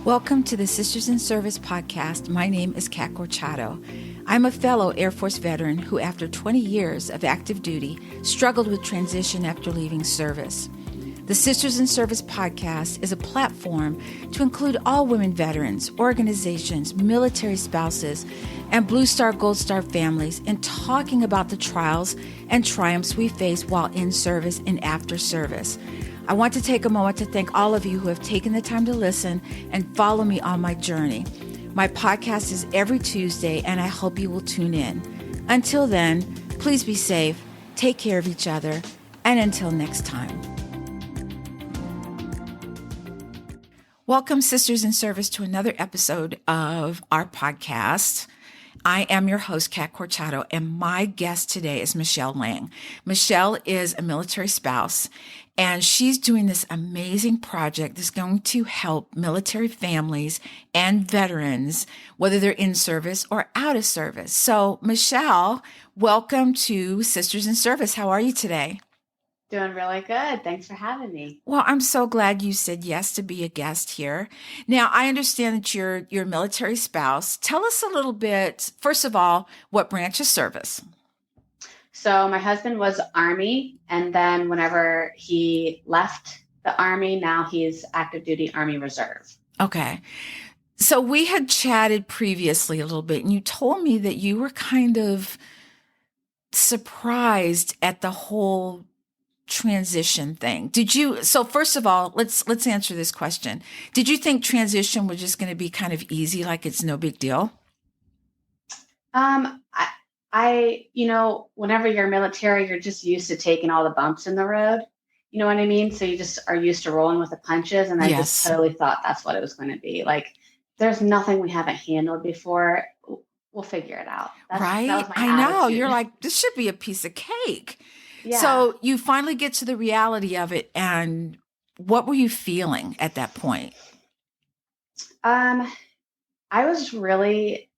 Welcome to the Sisters in Service podcast. My name is Kat Corchado. I'm a fellow Air Force veteran who, after 20 years of active duty, struggled with transition after leaving service. The Sisters in Service podcast is a platform to include all women veterans, organizations, military spouses, and Blue Star, Gold Star families in talking about the trials and triumphs we face while in service and after service. I want to take a moment to thank all of you who have taken the time to listen and follow me on my journey. My podcast is every Tuesday, and I hope you will tune in. Until then, please be safe, take care of each other, and until next time. Welcome, Sisters in Service, to another episode of our podcast. I am your host, Kat Corchado, and my guest today is Michelle Lang. Michelle is a military spouse, and she's doing this amazing project that's going to help military families and veterans, whether they're in service or out of service. So, Michelle, welcome to Sisters in Service. How are you today? Doing really good. Thanks for having me. Well, I'm so glad you said yes to be a guest here. Now, I understand that you're a military spouse. Tell us a little bit, first of all, what branch of service? So my husband was Army, and then whenever he left the Army, now he's active duty Army Reserve. Okay. So we had chatted previously a little bit, and you told me that you were kind of surprised at the whole transition thing. So first of all, let's answer this question. Did you think transition was just going to be kind of easy, like it's no big deal? Whenever you're military, you're just used to taking all the bumps in the road. You know what I mean? So you just are used to rolling with the punches. And I just totally thought that's what it was going to be. Like, there's nothing we haven't handled before. We'll figure it out. Right? That was my I know. attitude. You're like, this should be a piece of cake. Yeah. So you finally get to the reality of it. And what were you feeling at that point? I was really,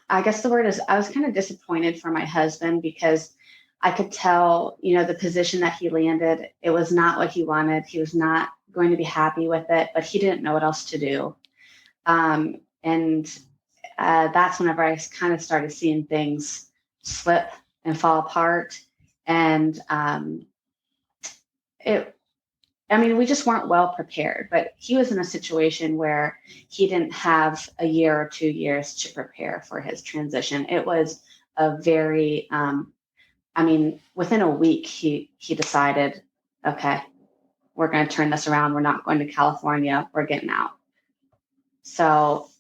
I guess the word is, I was kind of disappointed for my husband because I could tell, the position that he landed, it was not what he wanted. He was not going to be happy with it, but he didn't know what else to do. That's whenever I kind of started seeing things slip and fall apart. And we just weren't well prepared, but he was in a situation where he didn't have a year or 2 years to prepare for his transition. It was a very, within a week, he decided, okay, we're going to turn this around. We're not going to California. We're getting out. So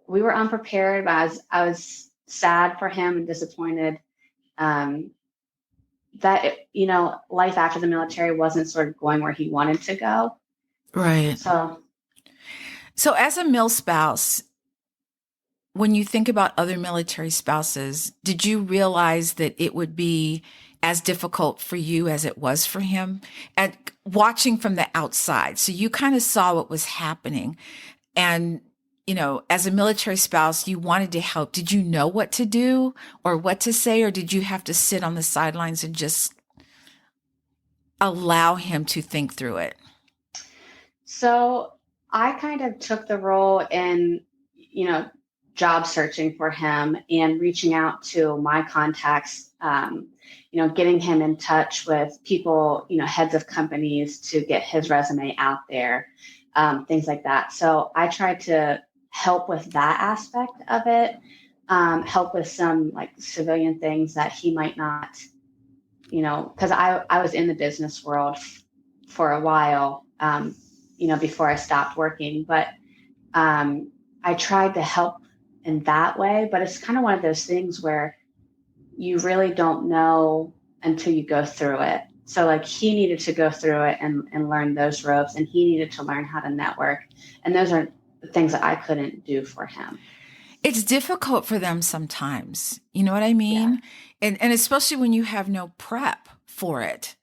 we were unprepared, but I was sad for him and disappointed that, life after the military wasn't sort of going where he wanted to go. Right. So as a mil spouse, when you think about other military spouses, did you realize that it would be as difficult for you as it was for him? And watching from the outside, so you kind of saw what was happening. And as a military spouse, you wanted to help. Did you know what to do or what to say, or did you have to sit on the sidelines and just allow him to think through it? So I kind of took the role in, job searching for him and reaching out to my contacts, getting him in touch with people, heads of companies to get his resume out there, things like that. So I tried to help with that aspect of it, help with some like civilian things that he might not, because I was in the business world for a while, before I stopped working. But I tried to help in that way. But it's kind of one of those things where you really don't know until you go through it. So like he needed to go through it and learn those ropes, and he needed to learn how to network. And those are the things that I couldn't do for him. It's difficult for them sometimes. You know what I mean? Yeah. And especially when you have no prep for it.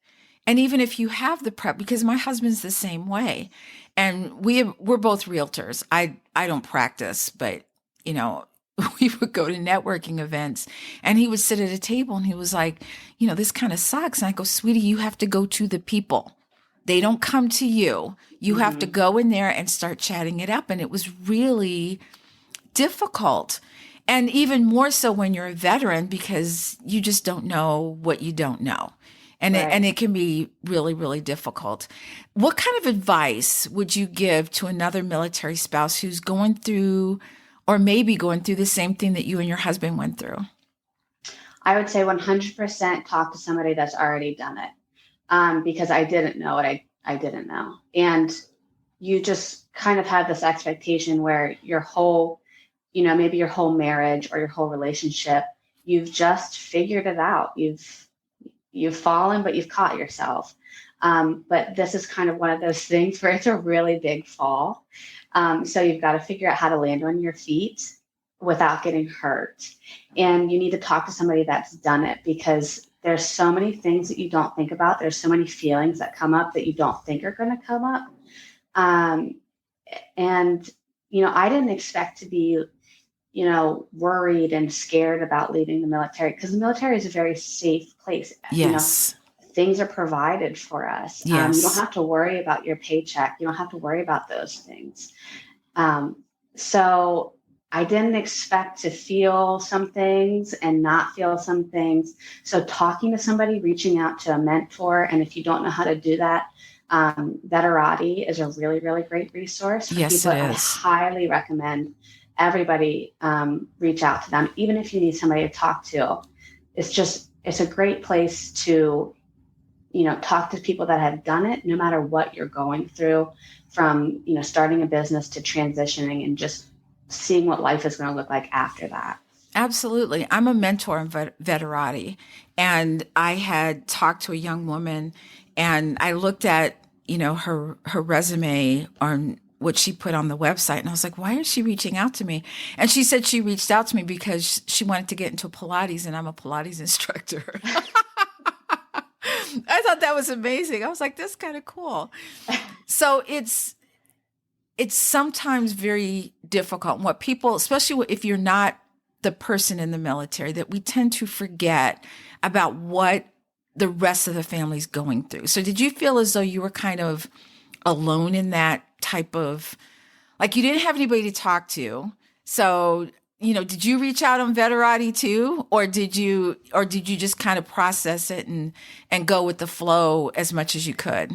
And even if you have the prep, because my husband's the same way. And we're both realtors. I don't practice, but we would go to networking events, and he would sit at a table and he was like, this kind of sucks. And I go, sweetie, you have to go to the people. They don't come to you. You have to Mm-hmm. go in there and start chatting it up. And it was really difficult. And even more so when you're a veteran, because you just don't know what you don't know. And Right. it can be really, really difficult. What kind of advice would you give to another military spouse who's going through, or maybe going through the same thing that you and your husband went through? I would say 100% talk to somebody that's already done it, because I didn't know what I didn't know. And you just kind of have this expectation where your whole, maybe your whole marriage or your whole relationship, you've just figured it out. You've fallen, but you've caught yourself. But this is kind of one of those things where it's a really big fall. So you've got to figure out how to land on your feet without getting hurt. And you need to talk to somebody that's done it, because there's so many things that you don't think about. There's so many feelings that come up that you don't think are going to come up. Um, and, I didn't expect to be, worried and scared about leaving the military, because the military is a very safe place. Yes. Things are provided for us. You don't Yes. have to worry about your paycheck. You don't have to worry about those things. So I didn't expect to feel some things and not feel some things. So talking to somebody, reaching out to a mentor, and if you don't know how to do that, Veterati is a really, really great resource for Yes, people. it I is. highly recommend everybody reach out to them, even if you need somebody to talk to. It's a great place to, talk to people that have done it, no matter what you're going through, from, starting a business to transitioning, and just seeing what life is going to look like after that. Absolutely. I'm a mentor in Veterati, and I had talked to a young woman, and I looked at, her resume on what she put on the website, and I was like, why is she reaching out to me? And she said she reached out to me because she wanted to get into Pilates, and I'm a Pilates instructor. I thought that was amazing. I was like, that's kind of cool. So it's sometimes very difficult. What people, especially if you're not the person in the military, that we tend to forget about what the rest of the family's going through. So did you feel as though you were kind of alone in that type of, like, you didn't have anybody to talk to? So, did you reach out on Veterati too? Or did you just kind of process it and go with the flow as much as you could?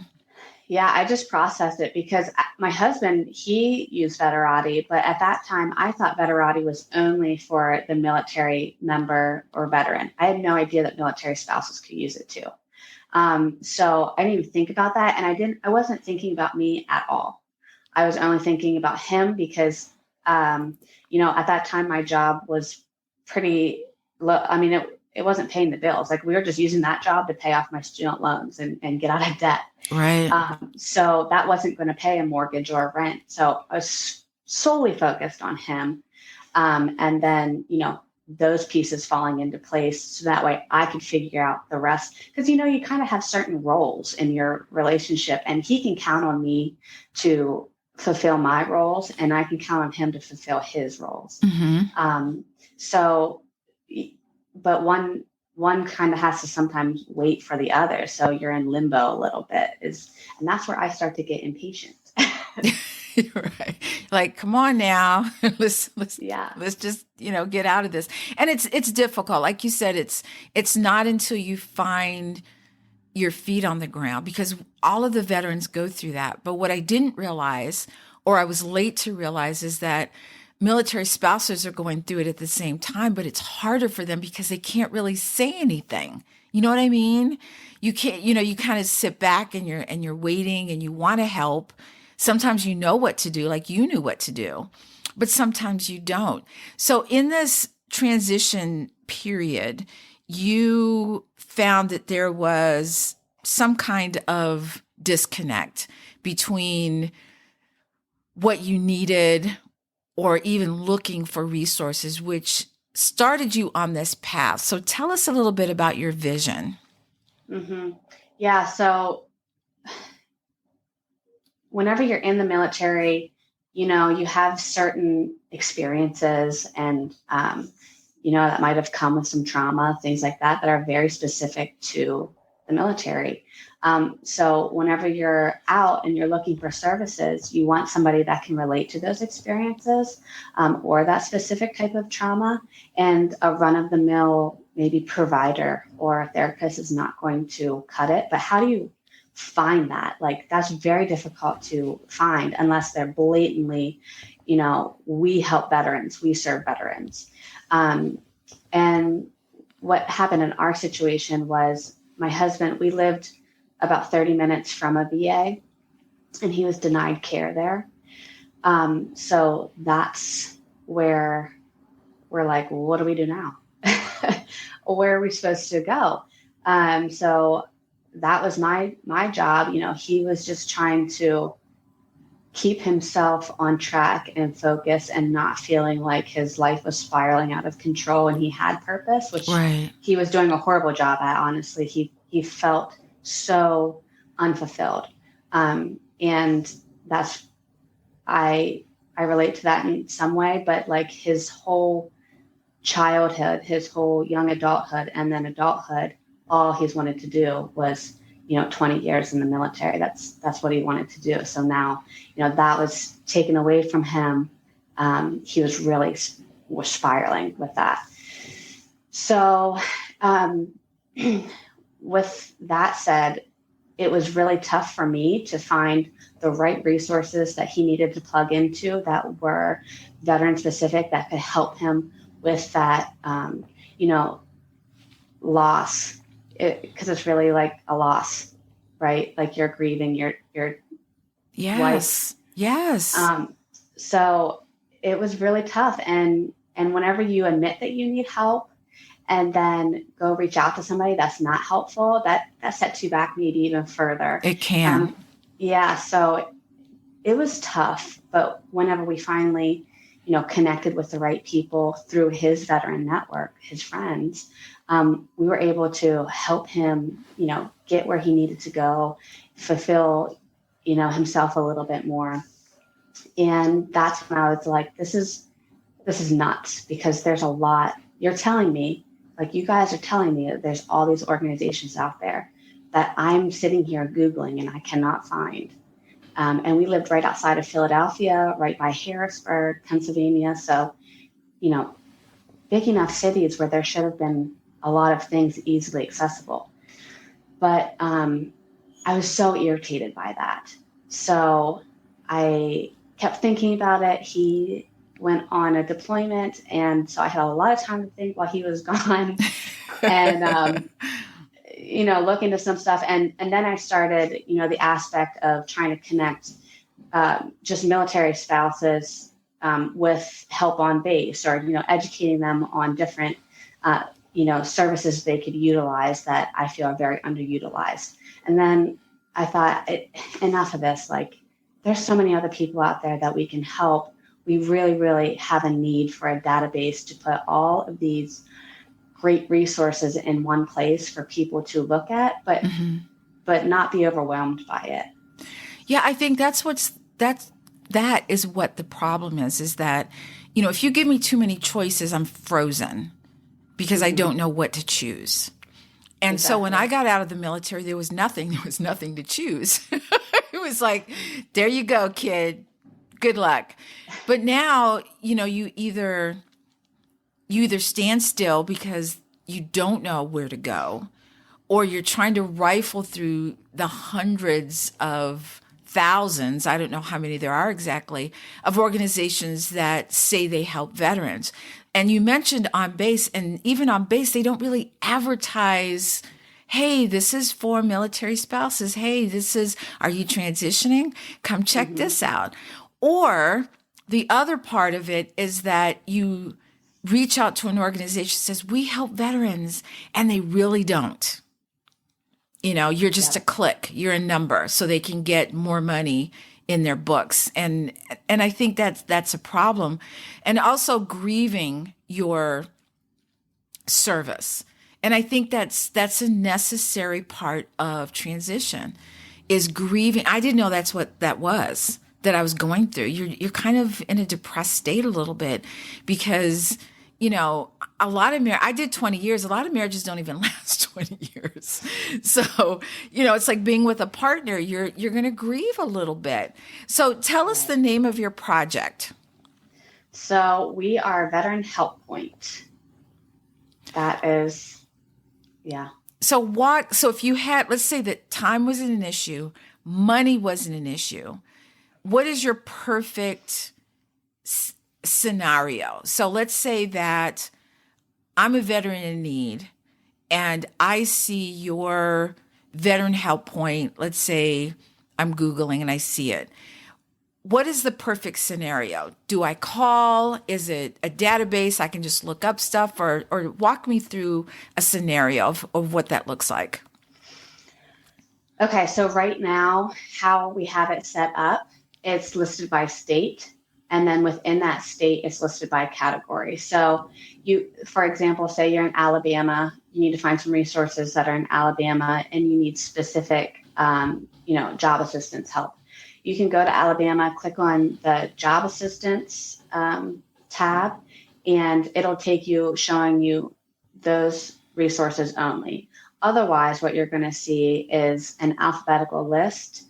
Yeah, I just processed it, because my husband, he used Veterati, but at that time I thought Veterati was only for the military member or veteran. I had no idea that military spouses could use it too. So I didn't even think about that. And I wasn't thinking about me at all. I was only thinking about him, because, at that time my job was pretty low. I mean, it wasn't paying the bills. Like, we were just using that job to pay off my student loans and get out of debt. Right. So that wasn't going to pay a mortgage or a rent. So I was solely focused on him. And then, those pieces falling into place, so that way I could figure out the rest. Because, you kind of have certain roles in your relationship, and he can count on me to fulfill my roles, and I can count on him to fulfill his roles. Mm-hmm. So, but one kind of has to sometimes wait for the other. So you're in limbo a little bit, and that's where I start to get impatient. Right. Like, come on now. let's Yeah. let's just, get out of this. And it's difficult. Like you said, it's not until you find your feet on the ground, because all of the veterans go through that. But what I didn't realize, or I was late to realize, is that military spouses are going through it at the same time, but it's harder for them because they can't really say anything. You know what I mean? You can't, you kind of sit back and you're waiting, and you want to help. Sometimes you know what to do, like you knew what to do, but sometimes you don't. So in this transition period, you found that there was some kind of disconnect between what you needed, or even looking for resources, which started you on this path. So tell us a little bit about your vision. Mm-hmm. Yeah. So whenever you're in the military, you have certain experiences, and, that might have come with some trauma, things like that, that are very specific to the military. So whenever you're out and you're looking for services, you want somebody that can relate to those experiences, or that specific type of trauma. And a run-of-the-mill maybe provider or a therapist is not going to cut it. But how do you find that? Like, that's very difficult to find unless they're blatantly, we help veterans, we serve veterans. And what happened in our situation was my husband, we lived about 30 minutes from a VA, and he was denied care there. So that's where we're like, well, what do we do now? Where are we supposed to go? So that was my job. He was just trying to keep himself on track and focus and not feeling like his life was spiraling out of control and he had purpose, which Right. he was doing a horrible job at. Honestly, he felt so unfulfilled. And that's, I relate to that in some way, but like his whole childhood, his whole young adulthood, and then adulthood, all he's wanted to do was, 20 years in the military. That's what he wanted to do. So now, that was taken away from him. He was really was spiraling with that. So, with that said, it was really tough for me to find the right resources that he needed to plug into that were veteran specific, that could help him with that, loss, because it's really like a loss, right? Like you're grieving your Yes. wife. Yes. So it was really tough. And whenever you admit that you need help and then go reach out to somebody that's not helpful, that sets you back maybe even further. It can. So it was tough. But whenever we finally, connected with the right people through his veteran network, his friends, we were able to help him, get where he needed to go, fulfill, himself a little bit more. And that's when I was like, this is nuts, because there's a lot. You're telling me, like, you guys are telling me that there's all these organizations out there that I'm sitting here Googling and I cannot find. And we lived right outside of Philadelphia, right by Harrisburg, Pennsylvania. So, big enough cities where there should have been a lot of things easily accessible. But I was so irritated by that. So I kept thinking about it. He went on a deployment, and so I had a lot of time to think while he was gone, and look into some stuff. And then I started, the aspect of trying to connect just military spouses with help on base, or educating them on different services they could utilize that I feel are very underutilized. And then I thought, enough of this. Like, there's so many other people out there that we can help. We really, really have a need for a database to put all of these great resources in one place for people to look at, but not be overwhelmed by it. Yeah, I think that is what the problem is that, if you give me too many choices, I'm frozen because I don't know what to choose. And exactly. So when I got out of the military, there was nothing to choose. It was like, there you go, kid. Good luck. But now, you either stand still because you don't know where to go, or you're trying to rifle through the hundreds of thousands, I don't know how many there are exactly, of organizations that say they help veterans. And you mentioned On Base, and even On Base, they don't really advertise, hey, this is for military spouses. Hey, are you transitioning? Come check this out. Or the other part of it is that you reach out to an organization that says, we help veterans, and they really don't. You're just a click, you're a number, so they can get more money in their books. And I think that's a problem. And also grieving your service. And I think that's a necessary part of transition, is grieving. I didn't know that's what that was, that I was going through. You're kind of in a depressed state a little bit because a lot of I did 20 years. A lot of marriages don't even last 20 years. So, it's like being with a partner, you're going to grieve a little bit. So tell us Right. the name of your project. So we are Veteran Help Point. That is, yeah. So if you had, let's say that time wasn't an issue, money wasn't an issue, what is your perfect scenario? So let's say that I'm a veteran in need and I see your veteran help point. Let's say I'm Googling and I see it. What is the perfect scenario? Do I call? Is it a database? I can just look up stuff, or walk me through a scenario of what that looks like. Okay, so right now, how we have it set up, it's listed by state. And then within that state, it's listed by category. So for example, say you're in Alabama, you need to find some resources that are in Alabama and you need specific, job assistance help. You can go to Alabama, click on the job assistance tab, and it'll take you showing you those resources only. Otherwise, what you're going to see is an alphabetical list,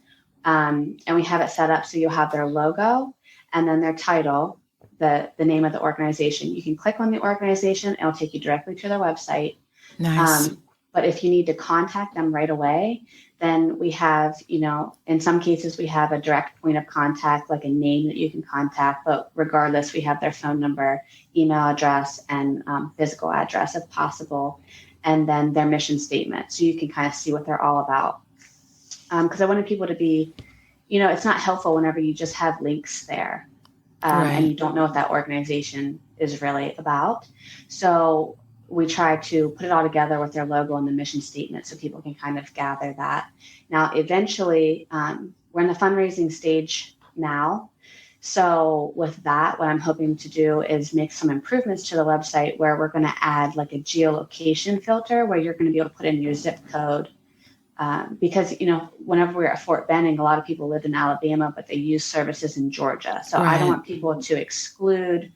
and we have it set up so you'll have their logo and then their title, the name of the organization. You can click on the organization, it'll take you directly to their website. Nice. But if you need to contact them right away, then we have, in some cases, we have a direct point of contact, like a name that you can contact. But regardless, we have their phone number, email address, and physical address if possible, and then their mission statement. So you can kind of see what they're all about. Because I wanted people to be, it's not helpful whenever you just have links there and you don't know what that organization is really about. So we try to put it all together with their logo and the mission statement so people can kind of gather that. Now, eventually, we're in the fundraising stage now. So with that, what I'm hoping to do is make some improvements to the website where we're going to add like a geolocation filter where you're going to be able to put in your zip code. Because, whenever we were at Fort Benning, a lot of people lived in Alabama, but they use services in Georgia. So I don't want people to exclude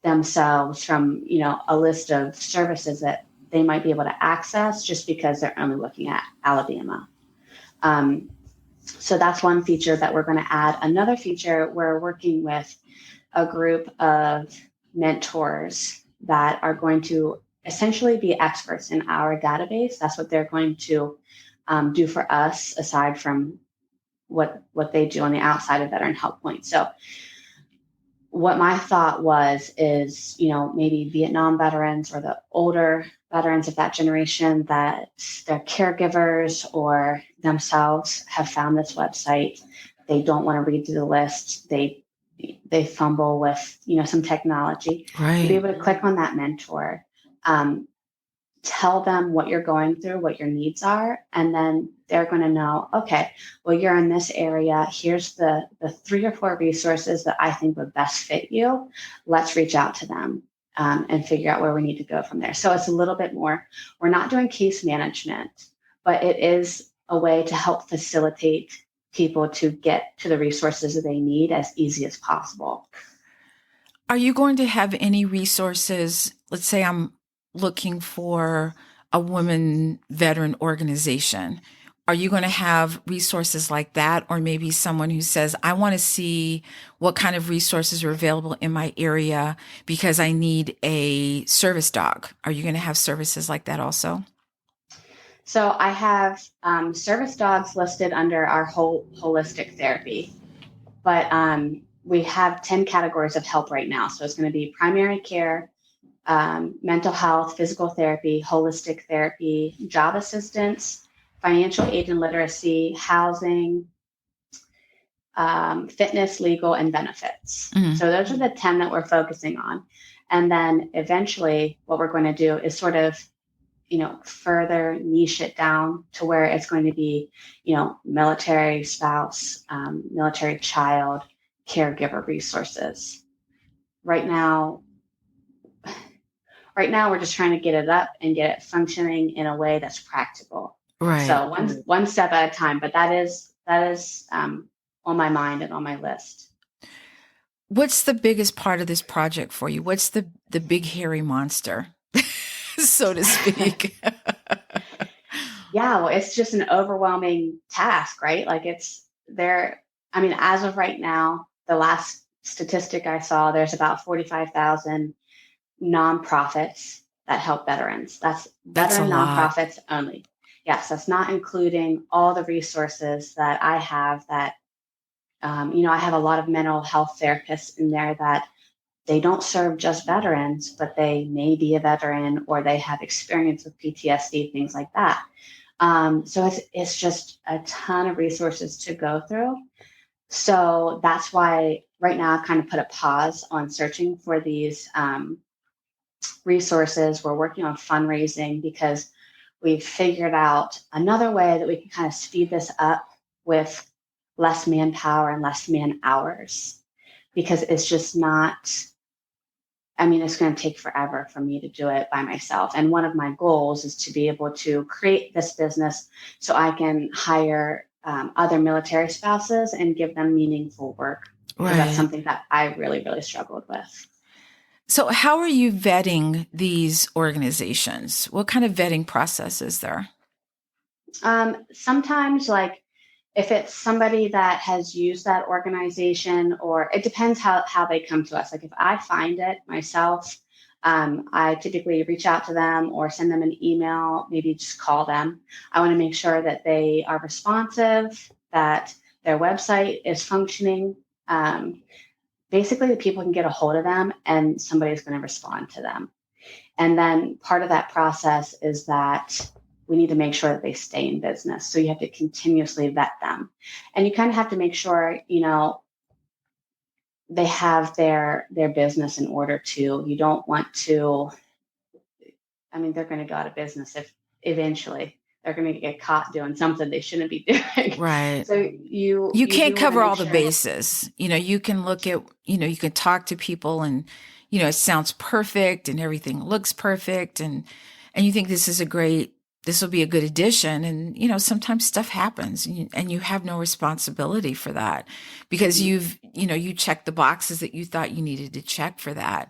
themselves from, a list of services that they might be able to access just because they're only looking at Alabama. So that's one feature that we're going to add. Another feature, we're working with a group of mentors that are going to essentially be experts in our database. That's what they're going to do for us, aside from what they do on the outside of Veteran Help Point. So what my thought is, maybe Vietnam veterans or the older veterans of that generation that their caregivers or themselves have found this website. They don't want to read through the list. They fumble with, some technology. Right. To be able to click on that mentor, tell them what you're going through, what your needs are, and then they're going to know, okay, well, you're in this area. Here's the 3 or 4 resources that I think would best fit you. Let's reach out to them and figure out where we need to go from there. So it's a little bit more, we're not doing case management, but it is a way to help facilitate people to get to the resources that they need as easy as possible. Are you going to have any resources? Let's say I'm looking for a women veteran organization. Are you going to have resources like that? Or maybe someone who says, I want to see what kind of resources are available in my area because I need a service dog. Are you going to have services like that also? So I have service dogs listed under our holistic therapy, but we have 10 categories of help right now. So it's going to be primary care, mental health, physical therapy, holistic therapy, job assistance, financial aid and literacy, housing, fitness, legal, and benefits. Mm-hmm. So those are the 10 that we're focusing on. And then eventually what we're going to do is sort of, further niche it down to where it's going to be, military spouse, military child, caregiver resources. Right now, we're just trying to get it up and get it functioning in a way that's practical. Right. So one step at a time, but that is on my mind and on my list. What's the biggest part of this project for you? What's the big hairy monster, so to speak? Yeah, well, it's just an overwhelming task, right? Like it's there. I mean, as of right now, the last statistic I saw, there's about 45,000 nonprofits that help veterans. That's That's a veteran lot. nonprofits only. Yes, that's not including all the resources that I have that, I have a lot of mental health therapists in there that they don't serve just veterans, but they may be a veteran or they have experience with PTSD, things like that. So it's just a ton of resources to go through. So that's why right now I've kind of put a pause on searching for these resources. We're working on fundraising because we've figured out another way that we can kind of speed this up with less manpower and less man hours because it's just not. I mean, it's going to take forever for me to do it by myself. And one of my goals is to be able to create this business so I can hire other military spouses and give them meaningful work because that's Right. something that I really, really struggled with. So how are you vetting these organizations? What kind of vetting process is there? Sometimes, like, if it's somebody that has used that organization, or it depends how they come to us. Like if I find it myself, I typically reach out to them or send them an email, maybe just call them. I want to make sure that they are responsive, that their website is functioning. Um, Basically, the people can get a hold of them and somebody's going to respond to them. And then part of that process is that we need to make sure that they stay in business. So you have to continuously vet them. And you kind of have to make sure, they have their business in order too. You don't want to, I mean, they're going to go out of business if eventually they're going to get caught doing something they shouldn't be doing. Right. So you You you can't do want to cover make all the sure. bases. You can look at, you can talk to people and, it sounds perfect and everything looks perfect. And you think this will be a good addition. And, sometimes stuff happens and you have no responsibility for that because Mhm. you checked the boxes that you thought you needed to check for that.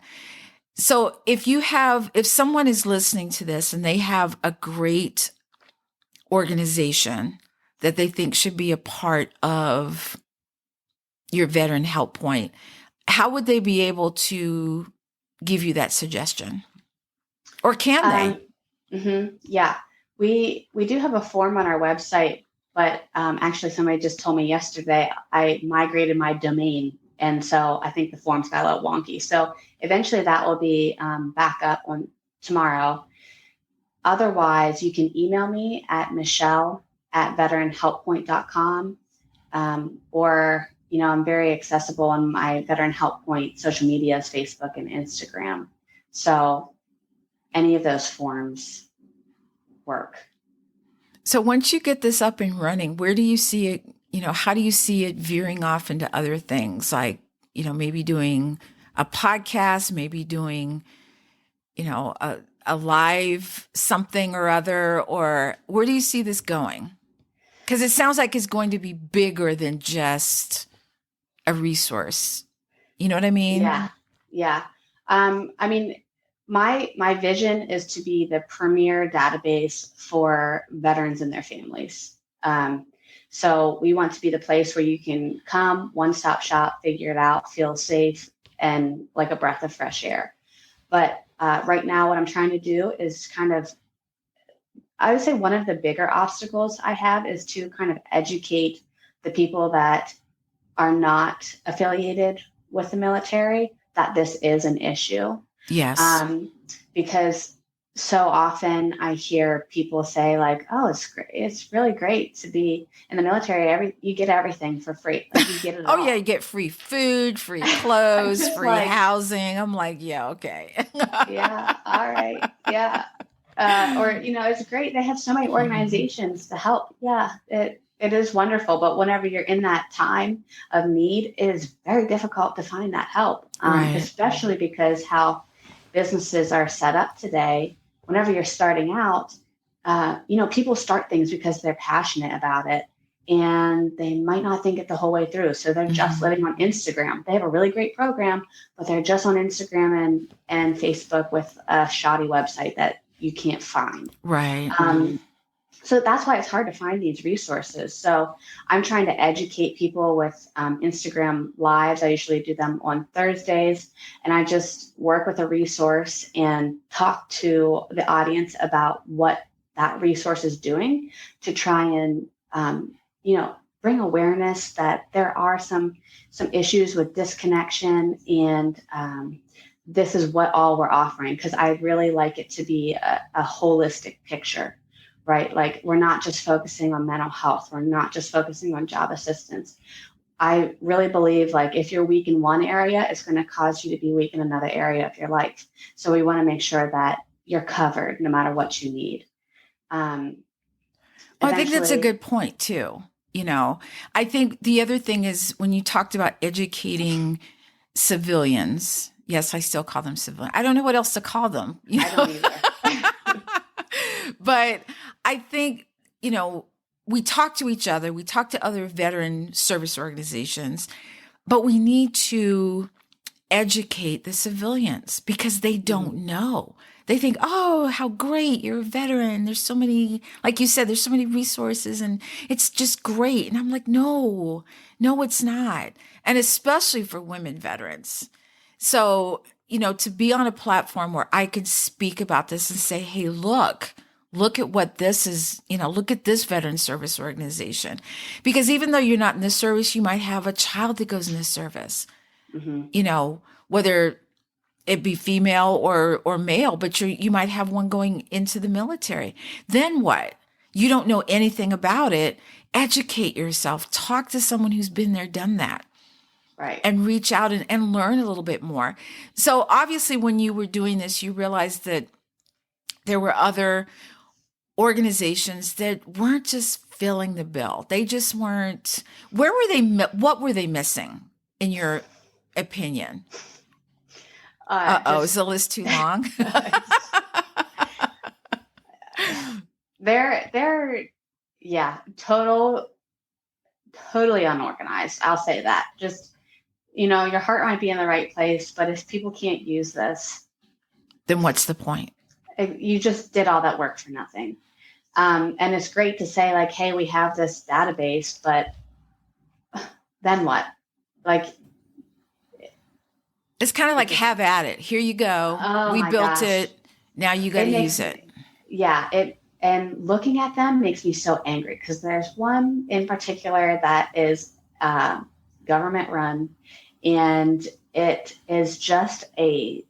So if someone is listening to this and they have a great organization that they think should be a part of your veteran help point, how would they be able to give you that suggestion? Or can they? Um, yeah, we do have a form on our website, but actually, somebody just told me yesterday I migrated my domain, and so I think the form's got a little wonky. So eventually, that will be back up on tomorrow. Otherwise, you can email me at michelle@veteranhelppoint.com, or I'm very accessible on my Veteran Help Point social medias, Facebook and Instagram. So any of those forms work. So once you get this up and running, where do you see it? How do you see it veering off into other things like, maybe doing a podcast, maybe doing, a live something or other, or where do you see this going? Because it sounds like it's going to be bigger than just a resource. You know what I mean? Yeah, yeah. I mean, my vision is to be the premier database for veterans and their families. So we want to be the place where you can come, one stop shop, figure it out, feel safe, and like a breath of fresh air. But right now, what I'm trying to do is kind of, I would say one of the bigger obstacles I have is to kind of educate the people that are not affiliated with the military that this is an issue. Yes. Um, because so often I hear people say like, "Oh, it's great. It's really great to be in the military. You get everything for free. Like you get it Oh yeah, you all." get free food, free I'm clothes, just free like, housing. I'm like, yeah, okay. yeah, all right, yeah. Or it's great. They have so many organizations to help. Yeah, it is wonderful. But whenever you're in that time of need, it is very difficult to find that help, Right. especially because how businesses are set up today. Whenever you're starting out, people start things because they're passionate about it, and they might not think it the whole way through. So they're just living on Instagram. They have a really great program, but they're just on Instagram and Facebook with a shoddy website that you can't find. Right. So that's why it's hard to find these resources. So I'm trying to educate people with Instagram lives. I usually do them on Thursdays, and I just work with a resource and talk to the audience about what that resource is doing to try and, bring awareness that there are some issues with disconnection, and this is what all we're offering, because I really like it to be a holistic picture. Right? Like, we're not just focusing on mental health. We're not just focusing on job assistance. I really believe, like, if you're weak in one area, it's going to cause you to be weak in another area of your life. So we want to make sure that you're covered no matter what you need. I think that's a good point too. I think the other thing is when you talked about educating civilians. Yes, I still call them civilians. I don't know what else to call them. I don't either. But I think, we talk to each other, we talk to other veteran service organizations, but we need to educate the civilians because they don't know. They think, oh, how great, you're a veteran. There's so many, like you said, there's so many resources and it's just great. And I'm like, no, it's not. And especially for women veterans. So, to be on a platform where I could speak about this and say, hey, look at what this is, look at this veteran service organization. Because even though you're not in this service, you might have a child that goes in this service, whether it be female or male, but you might have one going into the military. Then what? You don't know anything about it. Educate yourself. Talk to someone who's been there, done that. Right. And reach out and learn a little bit more. So obviously when you were doing this, you realized that there were other organizations that weren't just filling the bill. They just weren't. What were they missing, in your opinion? Is the list too long? They're totally unorganized. I'll say that. Just, your heart might be in the right place, but if people can't use this, then what's the point? You just did all that work for nothing. And it's great to say, like, hey, we have this database, but then what? Like, it's kind of like, have at it. Here you go. We built it. Now you got to use it. Yeah. And looking at them makes me so angry, because there's one in particular that is government run, and it is just a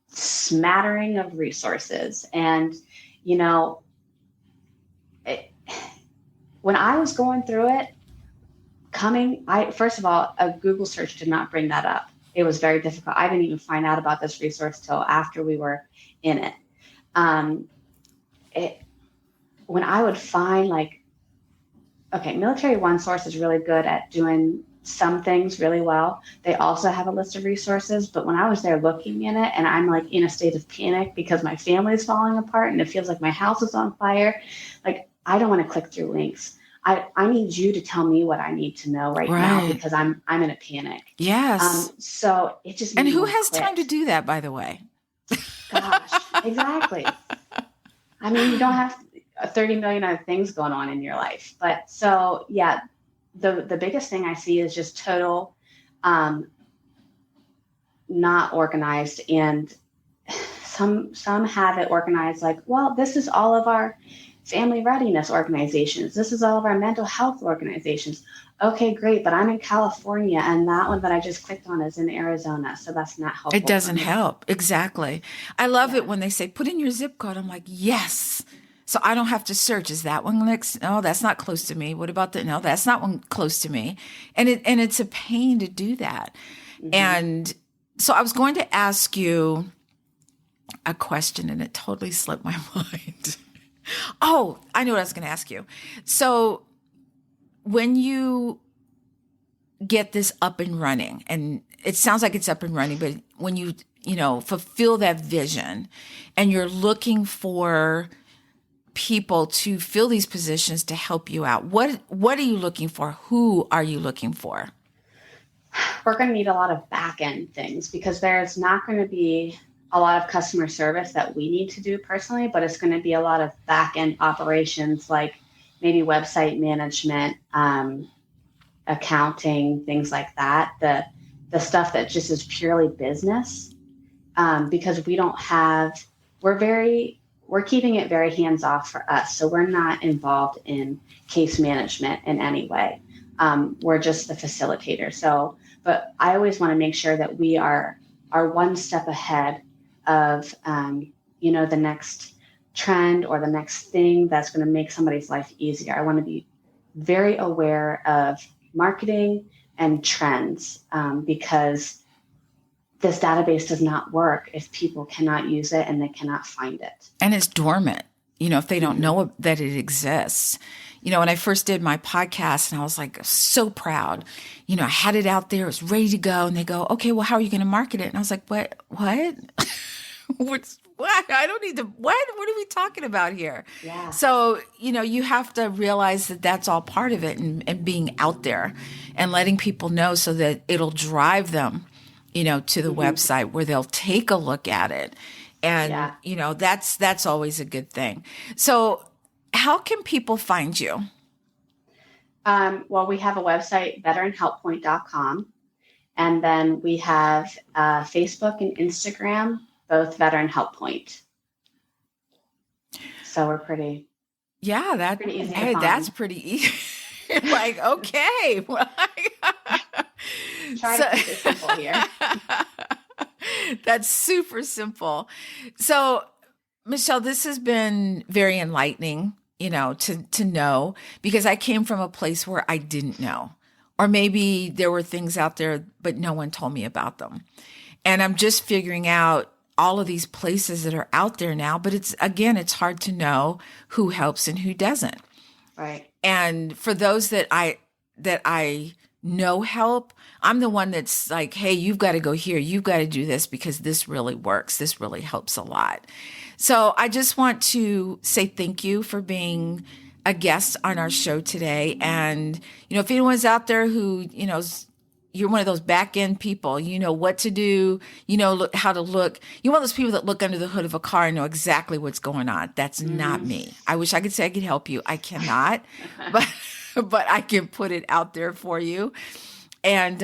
smattering of resources. And, when I was going through it, first of all, a Google search did not bring that up. It was very difficult. I didn't even find out about this resource till after we were in it. When I would find, like, okay, Military One Source is really good at doing some things really well. They also have a list of resources, but when I was there looking in it, and I'm like in a state of panic because my family is falling apart and it feels like my house is on fire, like, I don't want to click through links. I need you to tell me what I need to know right now, because I'm in a panic. Yes. So it just and who has time to do that, by the way? Gosh, exactly. I mean, you don't have 30 million other things going on in your life, but so yeah, the biggest thing I see is just total not organized, and some have it organized like, well, this is all of our family readiness organizations. This is all of our mental health organizations. Okay, great. But I'm in California, and that one that I just clicked on is in Arizona. So that's not helpful. It doesn't help. Exactly. I love it when they say, put in your zip code. I'm like, yes. So I don't have to search. Is that one next? No, that's not close to me. What about no, that's not one close to me. And it's a pain to do that. Mm-hmm. And so I was going to ask you a question, and it totally slipped my mind. Oh, I know what I was going to ask you. So when you get this up and running, and it sounds like it's up and running, but when you fulfill that vision and you're looking for people to fill these positions to help you out? What are you looking for? Who are you looking for? We're going to need a lot of back end things because there's not going to be a lot of customer service that we need to do personally, but it's going to be a lot of back end operations like maybe website management, accounting, things like that. The stuff that just is purely business, because we don't have, we're keeping it very hands off for us. So we're not involved in case management in any way. We're just the facilitator. So, but I always want to make sure that we are one step ahead of, the next trend or the next thing that's going to make somebody's life easier. I want to be very aware of marketing and trends, because this database does not work if people cannot use it and they cannot find it. And it's dormant, if they don't know that it exists. When I first did my podcast, and I was like so proud, I had it out there, it was ready to go. And they go, okay, well, how are you going to market it? And I was like, what? What? I don't need to, what are we talking about here? Yeah. So, you have to realize that that's all part of it, and being out there and letting people know so that it'll drive them, to the website where they'll take a look at it. And, that's always a good thing. So how can people find you? Well, we have a website, veteranhelppoint.com. And then we have Facebook and Instagram, both Veteran Help Point. So we're pretty easy to find. That's pretty easy. Like, okay. Try to keep it simple here. That's super simple. So, Michelle, this has been very enlightening, to know, because I came from a place where I didn't know, or maybe there were things out there, but no one told me about them. And I'm just figuring out all of these places that are out there now, but it's hard to know who helps and who doesn't. Right. And for those that I know help, I'm the one that's like, hey, you've got to go here. You've got to do this because this really works. This really helps a lot. So I just want to say thank you for being a guest on our show today. And, if anyone's out there who, you're one of those back end people, you know what to do, how to look. You're one of those people that look under the hood of a car and know exactly what's going on. That's not me. I wish I could say I could help you. I cannot, but I can put it out there for you. And,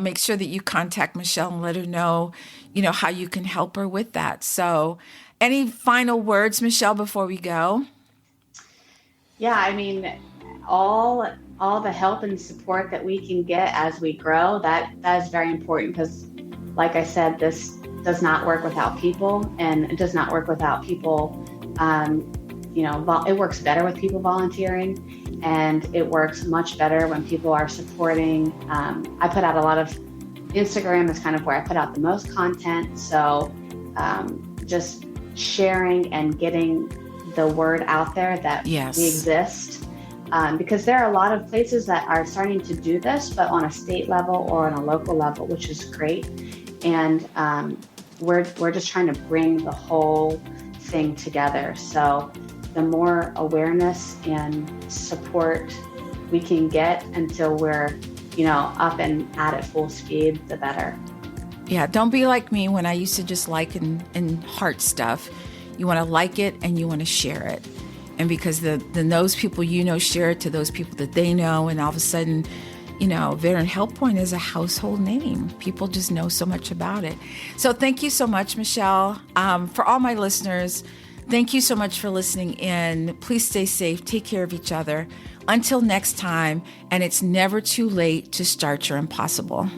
make sure that you contact Michelle and let her know, how you can help her with that. So any final words, Michelle, before we go? Yeah, I mean, all the help and support that we can get as we grow, that is very important, because like I said, this does not work without people, and it does not work without people. It works better with people volunteering, and it works much better when people are supporting. I put out a lot of, Instagram is kind of where I put out the most content. So just sharing and getting the word out there that we exist. Because there are a lot of places that are starting to do this, but on a state level or on a local level, which is great. And we're just trying to bring the whole thing together. So the more awareness and support we can get until we're, up and at it full speed, the better. Yeah, don't be like me when I used to just like and heart stuff. You want to like it and you want to share it. And because then those people share it to those people that they know, and all of a sudden, Veteran Help Point is a household name. People just know so much about it. So thank you so much, Michelle. For all my listeners, thank you so much for listening in. Please stay safe. Take care of each other. Until next time, and it's never too late to start your impossible.